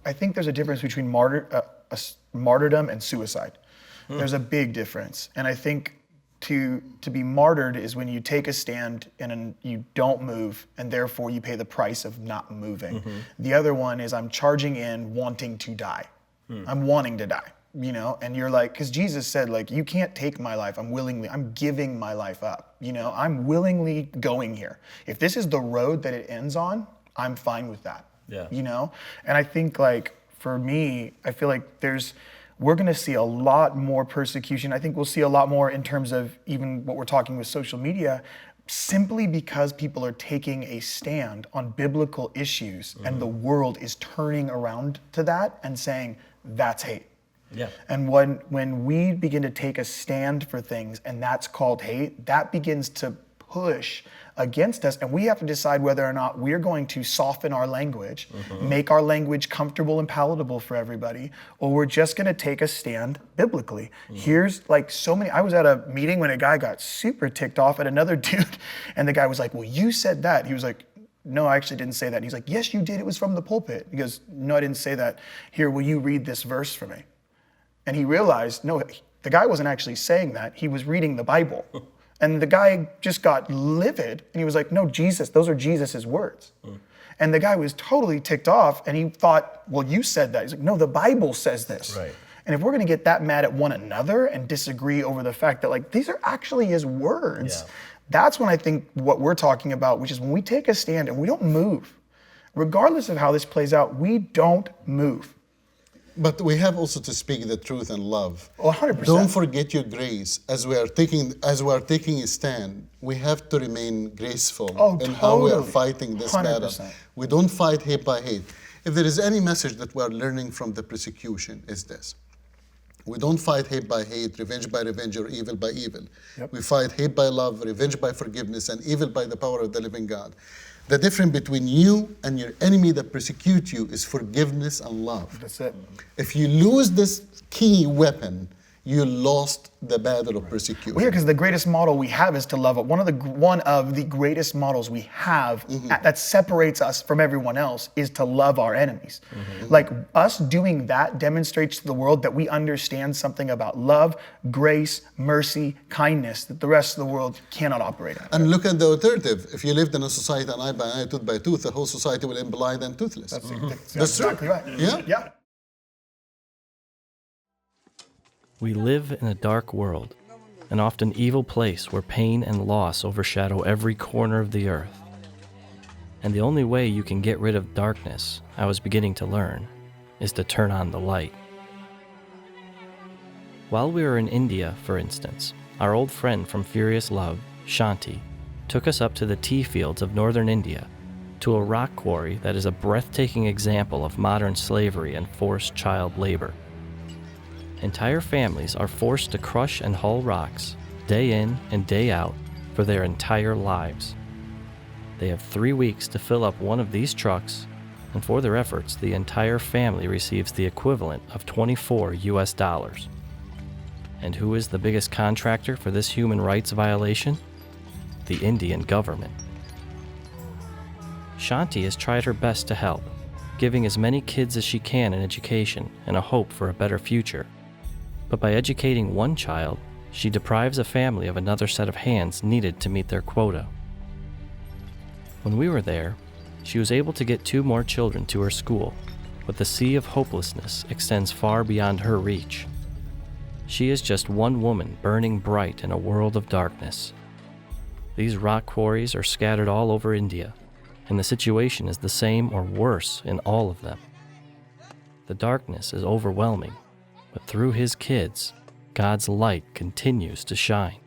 I think there's a difference between martyrdom and suicide. There's a big difference. And I think to be martyred is when you take a stand and you don't move, and therefore you pay the price of not moving. The other one is I'm charging in wanting to die. I'm wanting to die, you know? And you're like, because Jesus said, like, you can't take my life. I'm giving my life up. You know, I'm willingly going here. If this is the road that it ends on, I'm fine with that. Yeah. You know? And I think, like, for me, I feel like we're going to see a lot more persecution. I think we'll see a lot more in terms of even what we're talking with social media, simply because people are taking a stand on biblical issues and the world is turning around to that and saying, that's hate. Yeah. And when we begin to take a stand for things and that's called hate, that begins to push against us, and we have to decide whether or not we're going to soften our language, make our language comfortable and palatable for everybody, or we're just going to take a stand biblically. Here's like so many. I was at a meeting when a guy got super ticked off at another dude, and the guy was like, well, you said that. He was like, no, I actually didn't say that. And he's like, yes, you did. It was from the pulpit. He goes, no, I didn't say that. Here, will you read this verse for me? And he realized, no, the guy wasn't actually saying that. He was reading the Bible. And the guy just got livid, and he was like, no, Jesus, those are Jesus's words. And the guy was totally ticked off, and he thought, well, you said that. He's like, no, the Bible says this. Right. And if we're gonna get that mad at one another and disagree over the fact that, like, these are actually his words, that's when I think what we're talking about, which is when we take a stand and we don't move, regardless of how this plays out, we don't move. But we have also to speak the truth in love. 100%. Don't forget your grace. As we are taking a stand, we have to remain graceful in how we are fighting this 100%. battle. We don't fight hate by hate. If there is any message that we are learning from the persecution, is this: we don't fight hate by hate, revenge by revenge, or evil by evil. We fight hate by love, revenge by forgiveness, and evil by the power of the living God. The difference between you and your enemy that persecute you is forgiveness and love. That's it. If you lose this key weapon, you lost the battle of persecution. Well, yeah, because the greatest model we have is to love it. One of the greatest models we have that separates us from everyone else is to love our enemies. Like, us doing that demonstrates to the world that we understand something about love, grace, mercy, kindness that the rest of the world cannot operate in. And look at the alternative. If you lived in a society, an eye by eye, tooth by tooth, the whole society will end blind and toothless. That's That's exactly right. Yeah. We live in a dark world, an often evil place where pain and loss overshadow every corner of the earth. And the only way you can get rid of darkness, I was beginning to learn, is to turn on the light. While we were in India, for instance, our old friend from Furious Love, Shanti, took us up to the tea fields of northern India, to a rock quarry that is a breathtaking example of modern slavery and forced child labor. Entire families are forced to crush and haul rocks, day in and day out, for their entire lives. They have 3 weeks to fill up one of these trucks, and for their efforts, the entire family receives the equivalent of $24 US. And who is the biggest contractor for this human rights violation? The Indian government. Shanti has tried her best to help, giving as many kids as she can an education and a hope for a better future. But by educating one child, she deprives a family of another set of hands needed to meet their quota. When we were there, she was able to get 2 more children to her school, but the sea of hopelessness extends far beyond her reach. She is just one woman burning bright in a world of darkness. These rock quarries are scattered all over India, and the situation is the same or worse in all of them. The darkness is overwhelming, but through his kids, God's light continues to shine.